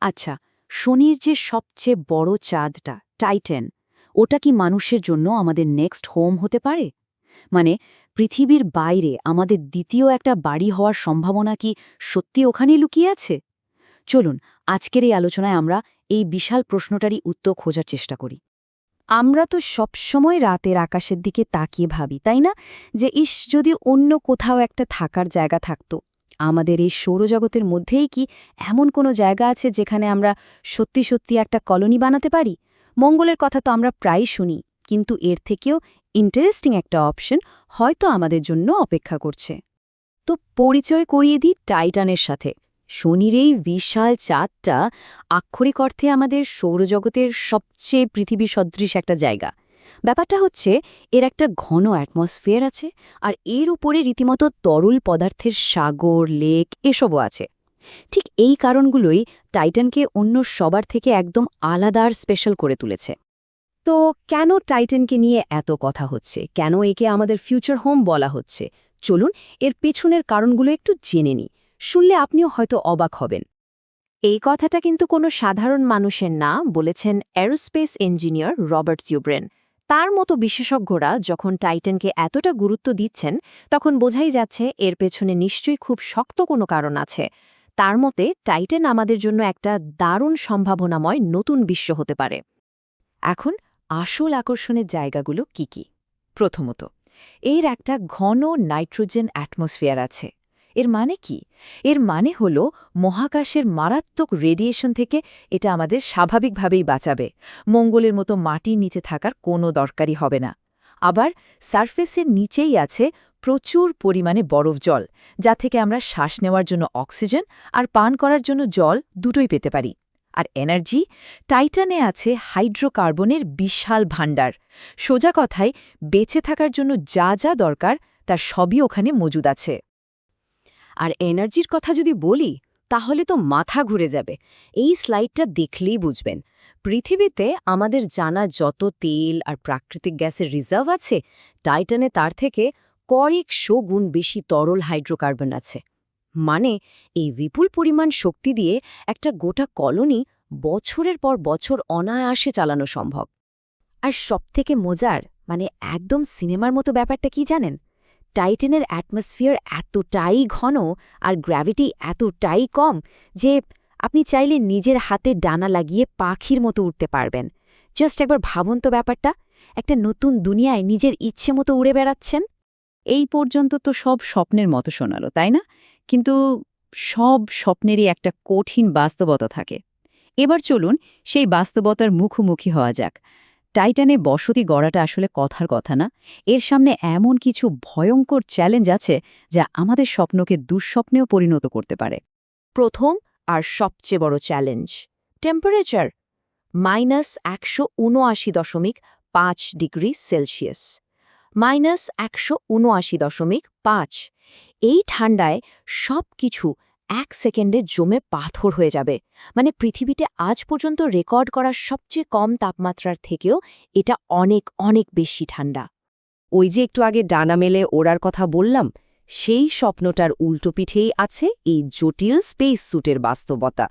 আচ্ছা, শনির যে সবচেয়ে বড় চাঁদটা টাইটান, ওটা কি মানুষের জন্য আমাদের নেক্সট হোম হতে পারে? মানে পৃথিবীর বাইরে আমাদের দ্বিতীয় একটা বাড়ি হওয়ার সম্ভাবনা কি সত্যি ওখানেই লুকিয়ে আছে? চলুন আজকের এই আলোচনায় আমরা এই বিশাল প্রশ্নটারই উত্তর খোঁজার চেষ্টা করি। আমরা তো সবসময় রাতের আকাশের দিকে তাকিয়ে ভাবি, তাই না? যে ইস, যদি অন্য কোথাও একটা থাকার জায়গা থাকতো। আমাদের এই সৌরজগতের মধ্যেই কি এমন কোনো জায়গা আছে যেখানে আমরা সত্যি সত্যি একটা কলোনি বানাতে পারি? মঙ্গলের কথা তো আমরা প্রায়ই শুনি, কিন্তু এর থেকেও ইন্টারেস্টিং একটা অপশন হয়তো আমাদের জন্য অপেক্ষা করছে। তো পরিচয় করিয়ে দিই টাইটানের সাথে। শনির এই বিশাল চাঁদটা আক্ষরিক অর্থে আমাদের সৌরজগতের সবচেয়ে পৃথিবী সদৃশ একটা জায়গা। ব্যাপারটা হচ্ছে, এর একটা ঘন অ্যাটমসফিয়ার আছে, আর এর উপরে রীতিমতো তরল পদার্থের সাগর, লেক এসবও আছে। ঠিক এই কারণগুলোই টাইটানকে অন্য সবার থেকে একদম আলাদা আর স্পেশাল করে তুলেছে। তো কেন টাইটানকে নিয়ে এত কথা হচ্ছে, কেন একে আমাদের ফিউচার হোম বলা হচ্ছে, চলুন এর পেছনের কারণগুলো একটু জেনে নিই। শুনলে আপনিও হয়তো অবাক হবেন। এই কথাটা কিন্তু কোনো সাধারণ মানুষের না, বলেছেন অ্যারোস্পেস ইঞ্জিনিয়ার রবার্ট জিউব্রেন। তার মতো বিশেষজ্ঞরা যখন টাইটানকে এতটা গুরুত্ব দিচ্ছেন, তখন বোঝাই যাচ্ছে এর পেছনে নিশ্চয়ই খুব শক্ত কোনো কারণ আছে। তার মতে টাইটান আমাদের জন্য একটা দারুণ সম্ভাবনাময় নতুন বিশ্ব হতে পারে। এখন আসল আকর্ষণের জায়গাগুলো কি কি? প্রথমত, এর একটা ঘন নাইট্রোজেন অ্যাটমসফিয়ার আছে। এর মানে কি? এর মানে হল মহাকাশের মারাত্মক রেডিয়েশন থেকে এটা আমাদের স্বাভাবিকভাবেই বাঁচাবে। মঙ্গলের মতো মাটির নিচে থাকার কোনো দরকারই হবে না। আবার সারফেসের নিচেই আছে প্রচুর পরিমাণে বরফ জল, যা থেকে আমরা শ্বাস নেওয়ার জন্য অক্সিজেন আর পান করার জন্য জল দুটোই পেতে পারি। আর এনার্জি, টাইটানে আছে হাইড্রোকার্বনের বিশাল ভাণ্ডার। সোজা কথায়, বেঁচে থাকার জন্য যা যা দরকার তার সবই ওখানে মজুদ আছে। আর এনার্জির কথা যদি বলি, তাহলে তো মাথা ঘুরে যাবে। এই স্লাইডটা দেখলেই বুঝবেন। পৃথিবীতে আমাদের জানা যত তেল আর প্রাকৃতিক গ্যাসের রিজার্ভ আছে, টাইটানে তার থেকে কয়েকশো গুণ বেশি তরল হাইড্রোকার্বন আছে। মানে এই বিপুল পরিমাণ শক্তি দিয়ে একটা গোটা কলোনি বছরের পর বছর অনায়াসে চালানো সম্ভব। আর সবথেকে মজার, মানে একদম সিনেমার মতো ব্যাপারটা কি জানেন? টাইটানের অ্যাটমসফিয়ার এতটাই ঘন আর গ্র্যাভিটি এতটাই কম যে আপনি চাইলে নিজের হাতে ডানা লাগিয়ে পাখির মতো উড়তে পারবেন। জাস্ট একবার ভাবুন তো ব্যাপারটা, একটা নতুন দুনিয়ায় নিজের ইচ্ছে মতো উড়ে বেড়াচ্ছেন। এই পর্যন্ত তো সব স্বপ্নের মতো শোনালো, তাই না? কিন্তু সব স্বপ্নেরই একটা কঠিন বাস্তবতা থাকে। এবার চলুন সেই বাস্তবতার মুখোমুখি হওয়া যাক। টাইটানে বসতি গড়াটা আসলে কথার কথা না। এর সামনে এমন কিছু ভয়ঙ্কর চ্যালেঞ্জ আছে যা আমাদের স্বপ্নকে দুঃস্বপ্নেও পরিণত করতে পারে। প্রথম আর সবচেয়ে বড় চ্যালেঞ্জ, টেম্পারেচার। -179.5 degree Celsius. -179.5। এই ঠান্ডায় সব কিছু 1 সেকেন্ডে জমে পাথর হয়ে যাবে। মানে পৃথিবীতে আজ পর্যন্ত রেকর্ড করা সবচেয়ে কম তাপমাত্রার থেকেও এটা অনেক অনেক বেশি ঠান্ডা। ওই যে একটু আগে ডানা মেলে ওড়ার কথা বললাম, সেই স্বপ্নটার উল্টো পিঠেই আছে এই জটিল স্পেস স্যুটের বাস্তবতা।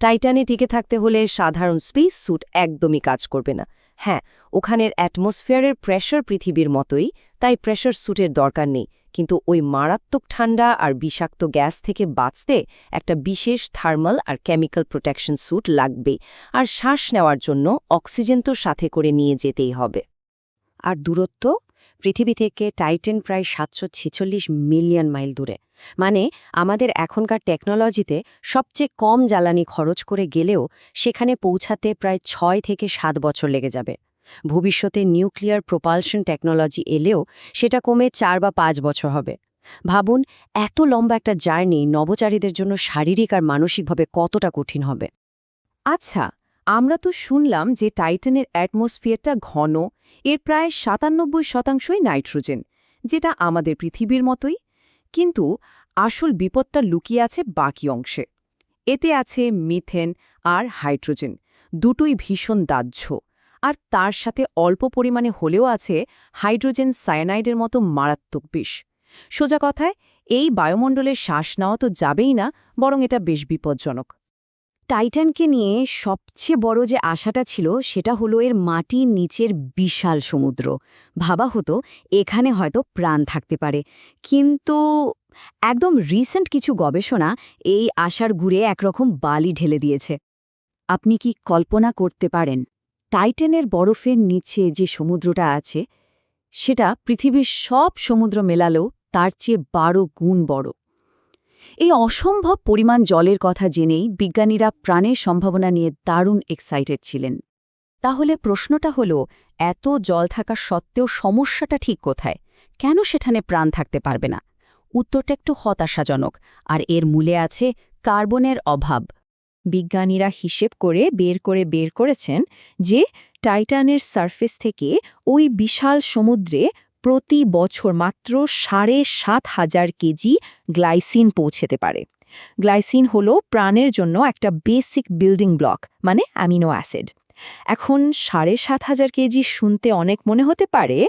টাইটানে টিকে থাকতে হলে সাধারণ স্পেস স্যুট একদমই কাজ করবে না। হ্যাঁ, ওখানের অ্যাটমসফিয়ারের প্রেশার পৃথিবীর মতোই, তাই প্রেশার স্যুটের দরকার নেই। কিন্তু ওই মারাত্মক ঠান্ডা আর বিষাক্ত গ্যাস থেকে বাঁচতে একটা বিশেষ থার্মাল আর কেমিক্যাল প্রোটেকশন স্যুট লাগবে। আর শ্বাস নেওয়ার জন্য অক্সিজেন তো সাথে করে নিয়ে যেতেই হবে। আর দূরত্ব, পৃথিবী থেকে টাইটান প্রায় ৭৪৬ মিলিয়ন মাইল দূরে। মানে আমাদের এখনকার টেকনোলজিতে সবচেয়ে কম জ্বালানি খরচ করে গেলেও সেখানে পৌঁছাতে প্রায় ৬ থেকে ৭ বছর লেগে যাবে। ভবিষ্যতে নিউক্লিয়ার প্রোপালশন টেকনোলজি এলেও সেটা কমে ৪ বা ৫ বছর হবে। ভাবুন, এত লম্বা একটা জার্নি নভোচারীদের জন্য শারীরিক আর মানসিকভাবে কতটা কঠিন হবে। আচ্ছা, আমরা তো শুনলাম যে টাইটানের অ্যাটমসফিয়ারটা ঘন, এর প্রায় ৯৭%ই নাইট্রোজেন, যেটা আমাদের পৃথিবীর মতোই। কিন্তু আসল বিপদটা লুকিয়ে আছে বাকি অংশে। এতে আছে মিথেন আর হাইড্রোজেন, দুটোই ভীষণ দাহ্য। আর তার সাথে অল্প পরিমাণে হলেও আছে হাইড্রোজেন সায়ানাইডের মতো মারাত্মক বিষ। সোজা কথায়, এই বায়ুমণ্ডলে শ্বাস নেওয়া তো যাবেই না, বরং এটা বেশ বিপজ্জনক। টাইটানকে নিয়ে সবচেয়ে বড় যে আশাটা ছিল সেটা হলো এর মাটির নিচের বিশাল সমুদ্র। ভাবা হতো এখানে হয়তো প্রাণ থাকতে পারে, কিন্তু একদম রিসেন্ট কিছু গবেষণা এই আশার গুড়ে একরকম বালি ঢেলে দিয়েছে। আপনি কি কল্পনা করতে পারেন টাইটানের বরফের নিচে যে সমুদ্রটা আছে সেটা পৃথিবীর সব সমুদ্র মেলালেও তার চেয়ে ১২ গুণ বড়। এই অসম্ভব পরিমাণ জলের কথা জেনেই বিজ্ঞানীরা প্রাণের সম্ভাবনা নিয়ে দারুণ এক্সাইটেড ছিলেন। তাহলে প্রশ্নটা হলো, এত জল থাকা সত্ত্বেও সমস্যাটা ঠিক কোথায়? কেন সেখানে প্রাণ থাকতে পারবে না? উত্তরটা একটু হতাশাজনক, আর এর মূলে আছে কার্বনের অভাব। বিজ্ঞানীরা হিসেব করে বের করেছেন যে টাইটানের সারফেস থেকে ওই বিশাল সমুদ্রে প্রতি বছর মাত্র ৭,৫০০ কেজি গ্লাইসিন পৌঁছেতে পারে। গ্লাইসিন হলো প্রাণের জন্য একটা বেসিক বিল্ডিং ব্লক, মানে অ্যামিনো অ্যাসিড। এখন ৭,৫০০ কেজি শুনতে অনেক মনে হতে পারে,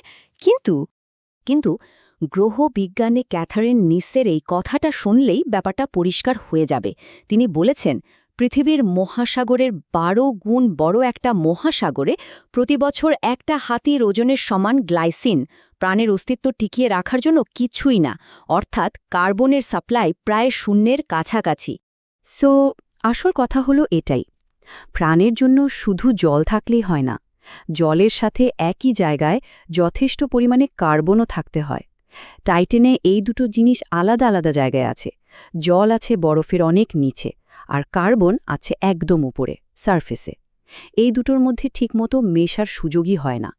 কিন্তু গ্রহ বিজ্ঞানে ক্যাথারিন নিসের এই কথাটা শুনলেই ব্যাপারটা পরিষ্কার হয়ে যাবে। তিনি বলেছেন, পৃথিবীর মহাসাগরের ১২ গুণ বড় একটা মহাসাগরে প্রতি বছর একটা হাতির ওজনের সমান গ্লাইসিন প্রাণের অস্তিত্ব টিকিয়ে রাখার জন্য কিছুই না, অর্থাৎ কার্বনের সাপ্লাই প্রায় শূন্যের কাছাকাছি। সো আসল কথা হলো এটাই, প্রাণের জন্য শুধু জল থাকলেই হয় না, জলের সাথে একই জায়গায় যথেষ্ট পরিমাণে কার্বনও থাকতে হয়। টাইটানে এই দুটো জিনিস আলাদা আলাদা জায়গায় আছে। জল আছে বরফের অনেক নিচে, আর কার্বন আছে একদম উপরে, সারফেসে। এই দুটোর মধ্যে ঠিকমতো মেশার সুযোগই হয় না।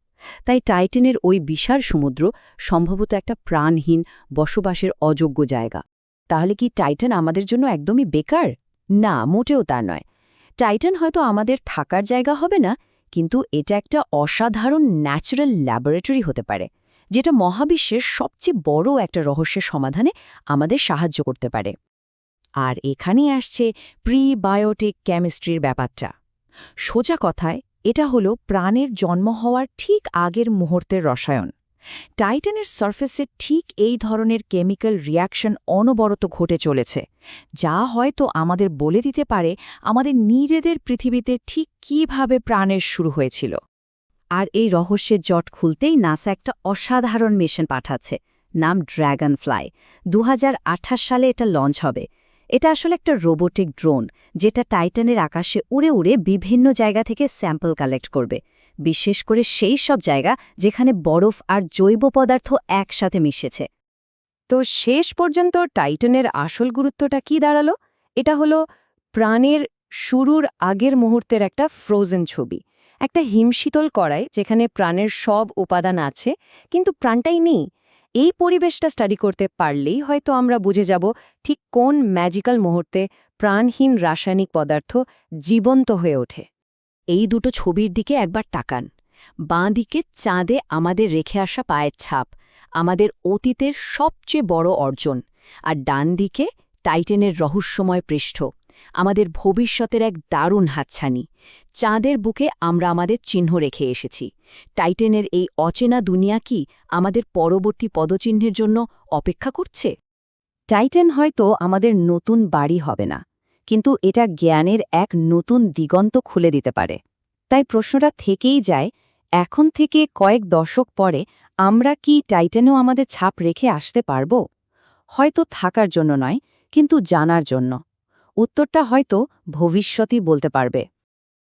তাই টাইটানের ওই বিশাল সমুদ্র সম্ভবত একটা প্রাণহীন, বসবাসের অযোগ্য জায়গা। তাহলে কি টাইটান আমাদের জন্য একদমই বেকার? না, মোটেও তা নয়। টাইটান হয়তো আমাদের থাকার জায়গা হবে না, কিন্তু এটা একটা অসাধারণ ন্যাচারাল ল্যাবরেটরি হতে পারে, যেটা মহাবিশ্বের সবচেয়ে বড় একটা রহস্যের সমাধানে আমাদের সাহায্য করতে পারে। আর এখানেই আসছে প্রিবায়োটিক কেমিস্ট্রির ব্যাপারটা। সোজা কথায় এটা হলো প্রাণের জন্ম হওয়ার ঠিক আগের মুহূর্তের রসায়ন। টাইটানের সারফেসে ঠিক এই ধরনের কেমিক্যাল রিয়াকশন অনবরত ঘটে চলেছে, যা হয়তো আমাদের বলে দিতে পারে আমাদের নিজেদের পৃথিবীতে ঠিক কিভাবে প্রাণের শুরু হয়েছিল। আর এই রহস্যের জট খুলতেই নাসা একটা অসাধারণ মিশন পাঠাচ্ছে, নাম ড্র্যাগন ফ্লাই। ২০২৮ সালে এটা লঞ্চ হবে। এটা আসলে একটা রোবোটিক ড্রোন, যেটা টাইটানের আকাশে উড়ে উড়ে বিভিন্ন জায়গা থেকে স্যাম্পল কালেক্ট করবে, বিশেষ করে সেই সব জায়গা যেখানে বরফ আর জৈব পদার্থ একসাথে মিশেছে। তো শেষ পর্যন্ত টাইটানের আসল গুরুত্বটা কি দাঁড়ালো? এটা হলো প্রাণের শুরুর আগের মুহূর্তের একটা ফ্রোজেন ছবি, একটা হিমশীতল কড়াই যেখানে প্রাণের সব উপাদান আছে কিন্তু প্রাণটাই নেই। এই পরিবেশটা স্টাডি করতে পারলেই হয়তো আমরা বুঝে যাব ঠিক কোন ম্যাজিক্যাল মুহূর্তে প্রাণহীন রাসায়নিক পদার্থ জীবন্ত হয়ে ওঠে। এই দুটো ছবির দিকে একবার তাকান। বাঁ দিকে চাঁদে আমাদের রেখে আসা পায়ের ছাপ, আমাদের অতীতের সবচেয়ে বড় অর্জন, আর ডান দিকে টাইটানের রহস্যময় পৃষ্ঠ, আমাদের ভবিষ্যতের এক দারুণ হাতছানি। চাঁদের বুকে আমরা আমাদের চিহ্ন রেখে এসেছি। টাইটানের এই অচেনা দুনিয়া কি আমাদের পরবর্তী পদচিহ্নের জন্য অপেক্ষা করছে? টাইটান হয়তো আমাদের নতুন বাড়ি হবে না, কিন্তু এটা জ্ঞানের এক নতুন দিগন্ত খুলে দিতে পারে। তাই প্রশ্নটা থেকেই যায়, এখন থেকে কয়েক দশক পরে আমরা কি টাইটানেও আমাদের ছাপ রেখে আসতে পারব? হয়তো থাকার জন্য নয়, কিন্তু জানার জন্য। উত্তরটা হয়তো ভবিষ্যতই বলতে পারবে।